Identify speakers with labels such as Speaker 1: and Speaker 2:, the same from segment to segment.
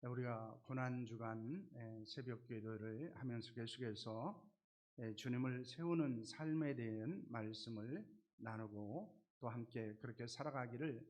Speaker 1: 우리가 고난주간 새벽 기도를 하면서 계속해서 주님을 세우는 삶에 대한 말씀을 나누고 또 함께 그렇게 살아가기를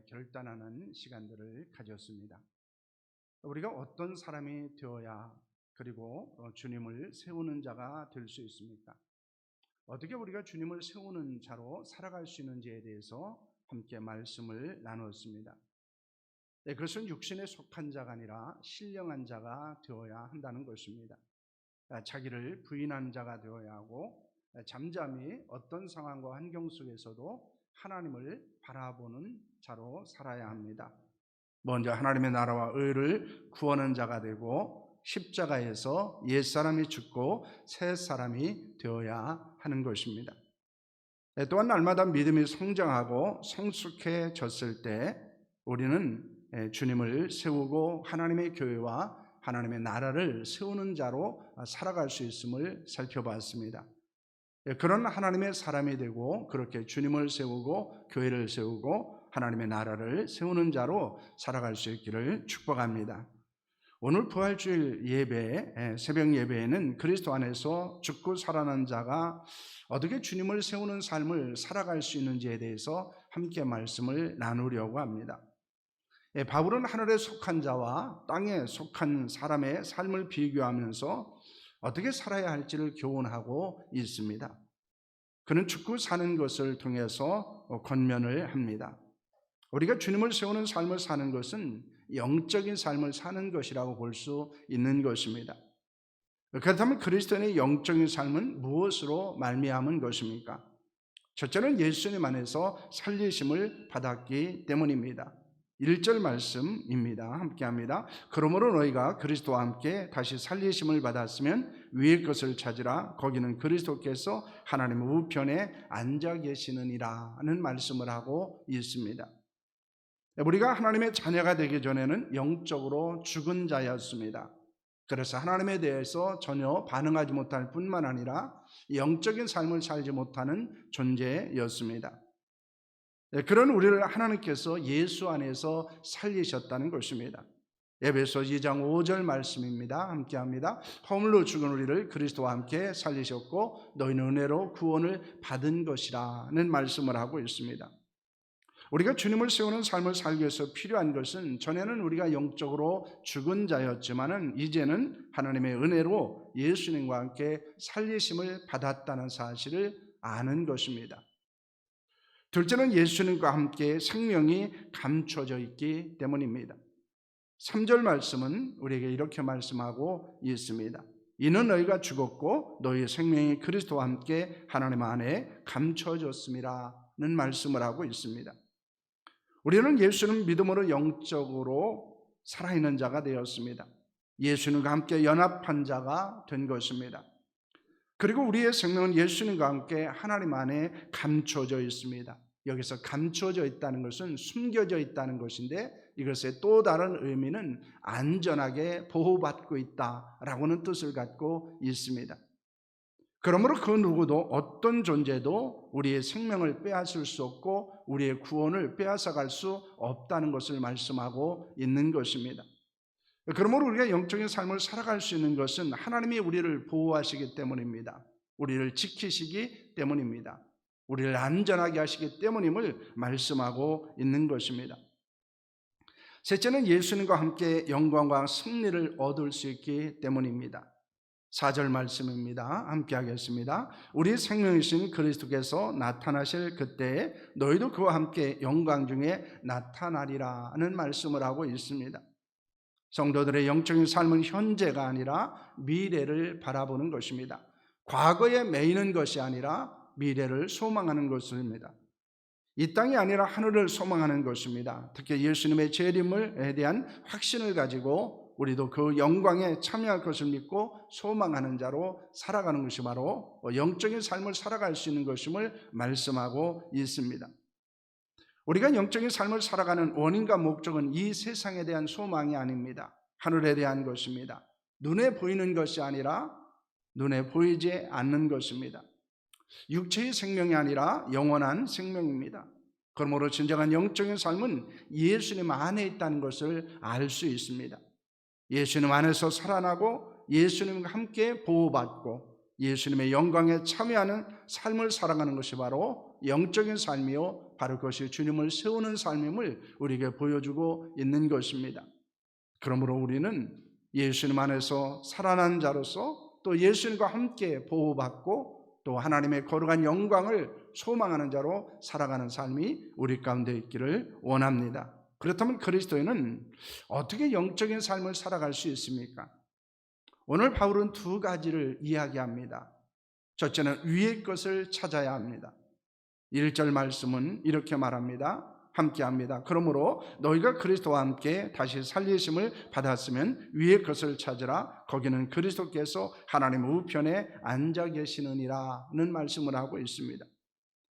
Speaker 1: 결단하는 시간들을 가졌습니다. 우리가 어떤 사람이 되어야 그리고 주님을 세우는 자가 될 수 있습니까? 어떻게 우리가 주님을 세우는 자로 살아갈 수 있는지에 대해서 함께 말씀을 나누었습니다. 그것은 육신에 속한 자가 아니라 신령한 자가 되어야 한다는 것입니다. 자기를 부인한 자가 되어야 하고 잠잠히 어떤 상황과 환경 속에서도 하나님을 바라보는 자로 살아야 합니다. 먼저 하나님의 나라와 의를 구하는 자가 되고 십자가에서 옛사람이 죽고 새 사람이 되어야 하는 것입니다. 또한 날마다 믿음이 성장하고 성숙해졌을 때 우리는 주님을 세우고 하나님의 교회와 하나님의 나라를 세우는 자로 살아갈 수 있음을 살펴봤습니다. 그런 하나님의 사람이 되고 그렇게 주님을 세우고 교회를 세우고 하나님의 나라를 세우는 자로 살아갈 수 있기를 축복합니다. 오늘 부활주일 예배, 새벽 예배에는 그리스도 안에서 죽고 살아난 자가 어떻게 주님을 세우는 삶을 살아갈 수 있는지에 대해서 함께 말씀을 나누려고 합니다. 바울은 하늘에 속한 자와 땅에 속한 사람의 삶을 비교하면서 어떻게 살아야 할지를 교훈하고 있습니다. 그는 죽고 사는 것을 통해서 권면을 합니다. 우리가 주님을 세우는 삶을 사는 것은 영적인 삶을 사는 것이라고 볼 수 있는 것입니다. 그렇다면 그리스도인의 영적인 삶은 무엇으로 말미암은 것입니까? 첫째는 예수님 안에서 살리심을 받았기 때문입니다. 1절 말씀입니다. 함께 합니다. 그러므로 너희가 그리스도와 함께 다시 살리심을 받았으면 위의 것을 찾으라. 거기는 그리스도께서 하나님의 우편에 앉아 계시느니라는 말씀을 하고 있습니다. 우리가 하나님의 자녀가 되기 전에는 영적으로 죽은 자였습니다. 그래서 하나님에 대해서 전혀 반응하지 못할 뿐만 아니라 영적인 삶을 살지 못하는 존재였습니다. 그런 우리를 하나님께서 예수 안에서 살리셨다는 것입니다. 에베소 2장 5절 말씀입니다. 함께 합니다. 허물로 죽은 우리를 그리스도와 함께 살리셨고 너희는 은혜로 구원을 받은 것이라는 말씀을 하고 있습니다. 우리가 주님을 세우는 삶을 살기 위해서 필요한 것은 전에는 우리가 영적으로 죽은 자였지만은 이제는 하나님의 은혜로 예수님과 함께 살리심을 받았다는 사실을 아는 것입니다. 둘째는 예수님과 함께 생명이 감춰져 있기 때문입니다. 3절 말씀은 우리에게 이렇게 말씀하고 있습니다. 이는 너희가 죽었고 너희의 생명이 그리스도와 함께 하나님 안에 감춰졌음이라는 말씀을 하고 있습니다. 우리는 예수님 믿음으로 영적으로 살아있는 자가 되었습니다. 예수님과 함께 연합한 자가 된 것입니다. 그리고 우리의 생명은 예수님과 함께 하나님 안에 감춰져 있습니다. 여기서 감춰져 있다는 것은 숨겨져 있다는 것인데 이것의 또 다른 의미는 안전하게 보호받고 있다라고는 뜻을 갖고 있습니다. 그러므로 그 누구도 어떤 존재도 우리의 생명을 빼앗을 수 없고 우리의 구원을 빼앗아갈 수 없다는 것을 말씀하고 있는 것입니다. 그러므로 우리가 영적인 삶을 살아갈 수 있는 것은 하나님이 우리를 보호하시기 때문입니다. 우리를 지키시기 때문입니다. 우리를 안전하게 하시기 때문임을 말씀하고 있는 것입니다. 셋째는 예수님과 함께 영광과 승리를 얻을 수 있기 때문입니다. 4절 말씀입니다. 함께 하겠습니다. 우리 생명이신 그리스도께서 나타나실 그때에 너희도 그와 함께 영광 중에 나타나리라는 말씀을 하고 있습니다. 성도들의 영적인 삶은 현재가 아니라 미래를 바라보는 것입니다. 과거에 매이는 것이 아니라 미래를 소망하는 것입니다. 이 땅이 아니라 하늘을 소망하는 것입니다. 특히 예수님의 재림에 대한 확신을 가지고 우리도 그 영광에 참여할 것을 믿고 소망하는 자로 살아가는 것이 바로 영적인 삶을 살아갈 수 있는 것임을 말씀하고 있습니다. 우리가 영적인 삶을 살아가는 원인과 목적은 이 세상에 대한 소망이 아닙니다. 하늘에 대한 것입니다. 눈에 보이는 것이 아니라 눈에 보이지 않는 것입니다. 육체의 생명이 아니라 영원한 생명입니다. 그러므로 진정한 영적인 삶은 예수님 안에 있다는 것을 알 수 있습니다. 예수님 안에서 살아나고 예수님과 함께 보호받고 예수님의 영광에 참여하는 삶을 살아가는 것이 바로 영적인 삶이요, 바로 그것이 주님을 세우는 삶임을 우리에게 보여주고 있는 것입니다. 그러므로 우리는 예수님 안에서 살아난 자로서 또 예수님과 함께 보호받고 또 하나님의 거룩한 영광을 소망하는 자로 살아가는 삶이 우리 가운데 있기를 원합니다. 그렇다면 그리스도인은 어떻게 영적인 삶을 살아갈 수 있습니까? 오늘 바울은 두 가지를 이야기합니다. 첫째는 위의 것을 찾아야 합니다. 1절 말씀은 이렇게 말합니다. 함께 합니다. 그러므로 너희가 그리스도와 함께 다시 살리심을 받았으면 위의 것을 찾으라. 거기는 그리스도께서 하나님 우편에 앉아 계시느니라는 말씀을 하고 있습니다.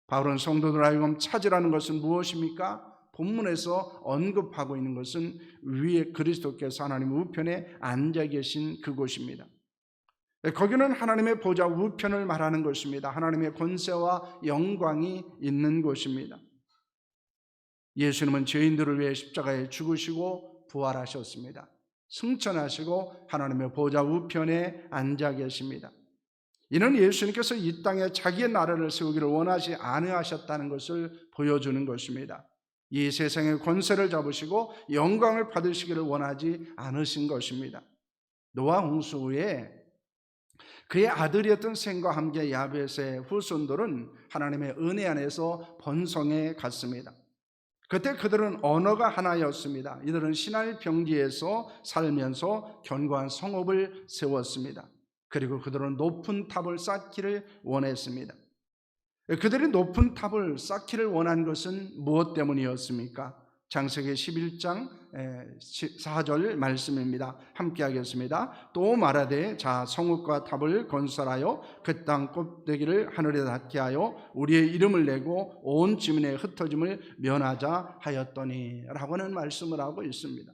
Speaker 1: 바울은 성도들 하여금 찾으라는 것은 무엇입니까? 본문에서 언급하고 있는 것은 위에 그리스도께서 하나님 우편에 앉아 계신 그곳입니다. 거기는 하나님의 보좌 우편을 말하는 것입니다. 하나님의 권세와 영광이 있는 곳입니다. 예수님은 죄인들을 위해 십자가에 죽으시고 부활하셨습니다. 승천하시고 하나님의 보좌 우편에 앉아 계십니다. 이는 예수님께서 이 땅에 자기의 나라를 세우기를 원하지 않으셨다는 것을 보여주는 것입니다. 이 세상의 권세를 잡으시고 영광을 받으시기를 원하지 않으신 것입니다. 노아 홍수 후에 그의 아들이었던 셈과 함께 야벳의 후손들은 하나님의 은혜 안에서 번성해 갔습니다. 그때 그들은 언어가 하나였습니다. 이들은 신할 평지에서 살면서 견고한 성읍을 세웠습니다. 그리고 그들은 높은 탑을 쌓기를 원했습니다. 그들이 높은 탑을 쌓기를 원한 것은 무엇 때문이었습니까? 창세기 11장 4절 말씀입니다. 함께 하겠습니다. 또 말하되 자 성읍과 탑을 건설하여 그 땅 꼭대기를 하늘에 닿게 하여 우리의 이름을 내고 온 지면에 흩어짐을 면하자 하였더니 라고는 말씀을 하고 있습니다.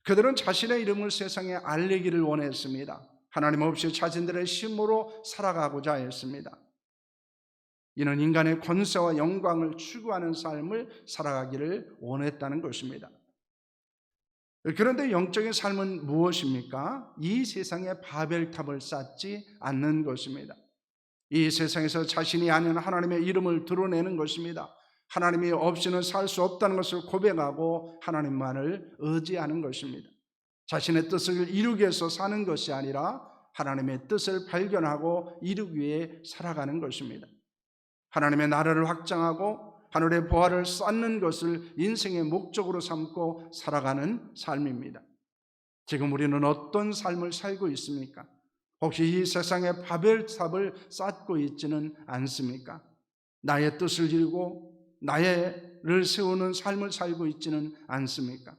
Speaker 1: 그들은 자신의 이름을 세상에 알리기를 원했습니다. 하나님 없이 자신들의 힘으로 살아가고자 했습니다. 이는 인간의 권세와 영광을 추구하는 삶을 살아가기를 원했다는 것입니다. 그런데 영적인 삶은 무엇입니까? 이 세상에 바벨탑을 쌓지 않는 것입니다. 이 세상에서 자신이 아닌 하나님의 이름을 드러내는 것입니다. 하나님이 없이는 살 수 없다는 것을 고백하고 하나님만을 의지하는 것입니다. 자신의 뜻을 이루기 위해서 사는 것이 아니라 하나님의 뜻을 발견하고 이루기 위해 살아가는 것입니다. 하나님의 나라를 확장하고 하늘의 보화를 쌓는 것을 인생의 목적으로 삼고 살아가는 삶입니다. 지금 우리는 어떤 삶을 살고 있습니까? 혹시 이 세상에 바벨탑을 쌓고 있지는 않습니까? 나의 뜻을 이루고 나를 세우는 삶을 살고 있지는 않습니까?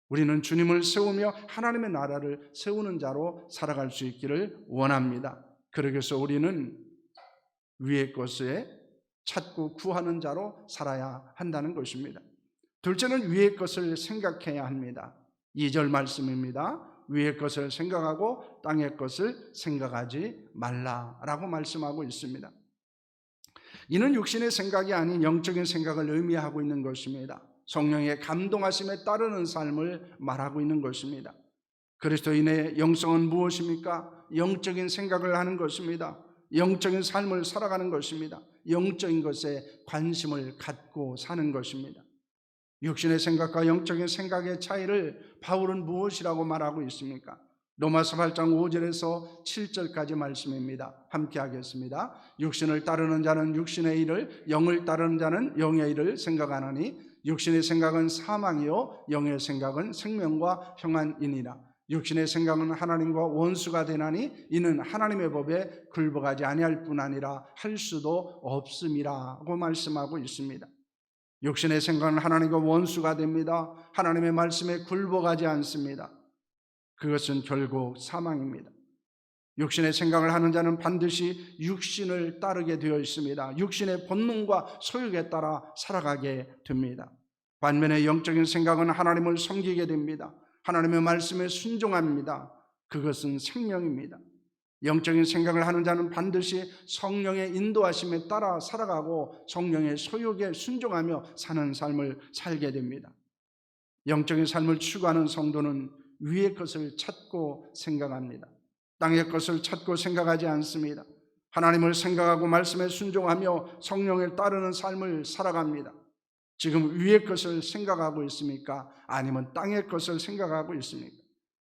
Speaker 1: 우리는 주님을 세우며 하나님의 나라를 세우는 자로 살아갈 수 있기를 원합니다. 그러기 위해서 우리는 위의 것에 찾고 구하는 자로 살아야 한다는 것입니다. 둘째는 위의 것을 생각해야 합니다. 2절 말씀입니다. 위의 것을 생각하고 땅의 것을 생각하지 말라라고 말씀하고 있습니다. 이는 육신의 생각이 아닌 영적인 생각을 의미하고 있는 것입니다. 성령의 감동하심에 따르는 삶을 말하고 있는 것입니다. 그리스도인의 영성은 무엇입니까? 영적인 생각을 하는 것입니다. 영적인 삶을 살아가는 것입니다. 영적인 것에 관심을 갖고 사는 것입니다. 육신의 생각과 영적인 생각의 차이를 바울은 무엇이라고 말하고 있습니까? 로마서 8장 5절에서 7절까지 말씀입니다. 함께 하겠습니다. 육신을 따르는 자는 육신의 일을, 영을 따르는 자는 영의 일을 생각하나니 육신의 생각은 사망이요 영의 생각은 생명과 평안이니라. 육신의 생각은 하나님과 원수가 되나니 이는 하나님의 법에 굴복하지 아니할 뿐 아니라 할 수도 없음이라고 말씀하고 있습니다. 육신의 생각은 하나님과 원수가 됩니다. 하나님의 말씀에 굴복하지 않습니다. 그것은 결국 사망입니다. 육신의 생각을 하는 자는 반드시 육신을 따르게 되어 있습니다. 육신의 본능과 소욕에 따라 살아가게 됩니다. 반면에 영적인 생각은 하나님을 섬기게 됩니다. 하나님의 말씀에 순종합니다. 그것은 생명입니다. 영적인 생각을 하는 자는 반드시 성령의 인도하심에 따라 살아가고 성령의 소욕에 순종하며 사는 삶을 살게 됩니다. 영적인 삶을 추구하는 성도는 위의 것을 찾고 생각합니다. 땅의 것을 찾고 생각하지 않습니다. 하나님을 생각하고 말씀에 순종하며 성령을 따르는 삶을 살아갑니다. 지금 위의 것을 생각하고 있습니까? 아니면 땅의 것을 생각하고 있습니까?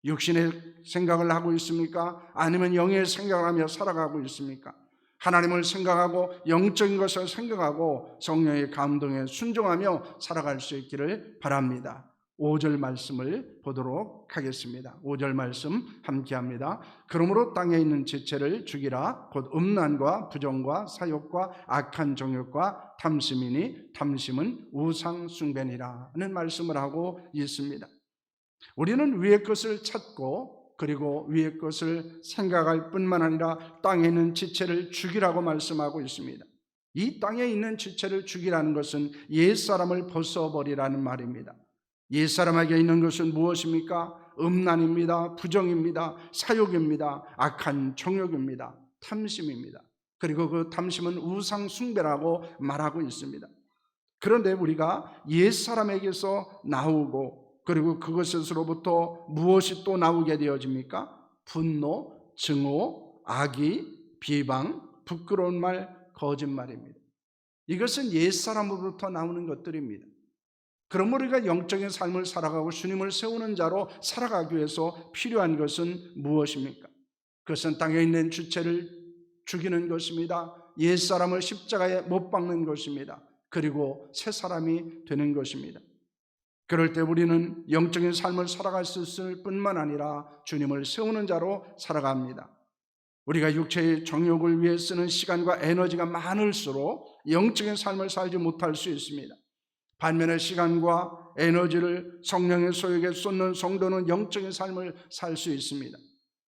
Speaker 1: 육신의 생각을 하고 있습니까? 아니면 영의 생각을 하며 살아가고 있습니까? 하나님을 생각하고 영적인 것을 생각하고 성령의 감동에 순종하며 살아갈 수 있기를 바랍니다. 5절 말씀을 보도록 하겠습니다. 5절 말씀 함께합니다. 그러므로 땅에 있는 지체를 죽이라. 곧 음란과 부정과 사욕과 악한 정욕과 탐심이니 탐심은 우상 숭배니라 하는 말씀을 하고 있습니다. 우리는 위의 것을 찾고 그리고 위의 것을 생각할 뿐만 아니라 땅에 있는 지체를 죽이라고 말씀하고 있습니다. 이 땅에 있는 지체를 죽이라는 것은 옛사람을 벗어버리라는 말입니다. 옛사람에게 있는 것은 무엇입니까? 음란입니다. 부정입니다. 사욕입니다. 악한 정욕입니다. 탐심입니다. 그리고 그 탐심은 우상 숭배라고 말하고 있습니다. 그런데 우리가 옛사람에게서 나오고 그리고 그것으로부터 무엇이 또 나오게 되어집니까? 분노, 증오, 악의, 비방, 부끄러운 말, 거짓말입니다. 이것은 옛사람으로부터 나오는 것들입니다. 그러므로 우리가 영적인 삶을 살아가고 주님을 세우는 자로 살아가기 위해서 필요한 것은 무엇입니까? 그것은 땅에 있는 주체를 죽이는 것입니다. 옛사람을 십자가에 못 박는 것입니다. 그리고 새 사람이 되는 것입니다. 그럴 때 우리는 영적인 삶을 살아갈 수 있을 뿐만 아니라 주님을 세우는 자로 살아갑니다. 우리가 육체의 정욕을 위해 쓰는 시간과 에너지가 많을수록 영적인 삶을 살지 못할 수 있습니다. 반면에 시간과 에너지를 성령의 소욕에 쏟는 성도는 영적인 삶을 살 수 있습니다.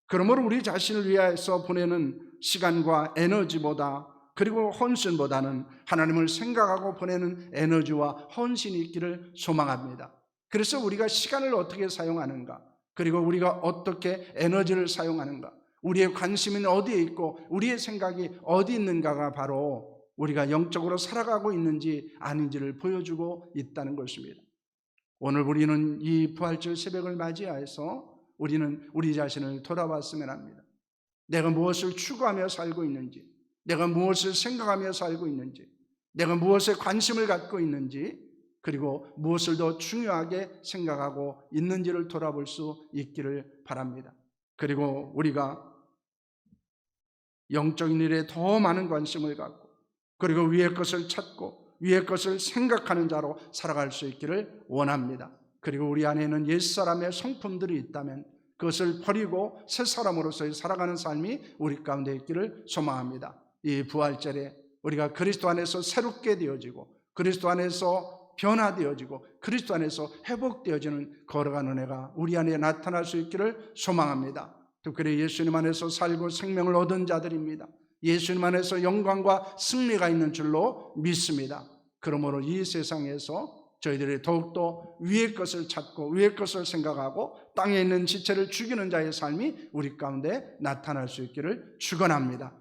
Speaker 1: 그러므로 우리 자신을 위해서 보내는 시간과 에너지보다 그리고 헌신보다는 하나님을 생각하고 보내는 에너지와 헌신이 있기를 소망합니다. 그래서 우리가 시간을 어떻게 사용하는가, 그리고 우리가 어떻게 에너지를 사용하는가, 우리의 관심은 어디에 있고 우리의 생각이 어디 있는가가 바로 우리가 영적으로 살아가고 있는지 아닌지를 보여주고 있다는 것입니다. 오늘 우리는 이 부활절 새벽을 맞이해서 우리는 우리 자신을 돌아봤으면 합니다. 내가 무엇을 추구하며 살고 있는지, 내가 무엇을 생각하며 살고 있는지, 내가 무엇에 관심을 갖고 있는지, 그리고 무엇을 더 중요하게 생각하고 있는지를 돌아볼 수 있기를 바랍니다. 그리고 우리가 영적인 일에 더 많은 관심을 갖고 그리고 위의 것을 찾고 위의 것을 생각하는 자로 살아갈 수 있기를 원합니다. 그리고 우리 안에는 옛사람의 성품들이 있다면 그것을 버리고 새 사람으로서의 살아가는 삶이 우리 가운데 있기를 소망합니다. 이 부활절에 우리가 그리스도 안에서 새롭게 되어지고 그리스도 안에서 변화되어지고 그리스도 안에서 회복되어지는 걸어가는 은혜가 우리 안에 나타날 수 있기를 소망합니다. 특별히 예수님 안에서 살고 생명을 얻은 자들입니다. 예수님 안에서 영광과 승리가 있는 줄로 믿습니다. 그러므로 이 세상에서 저희들이 더욱더 위의 것을 찾고 위의 것을 생각하고 땅에 있는 지체를 죽이는 자의 삶이 우리 가운데 나타날 수 있기를 축원합니다.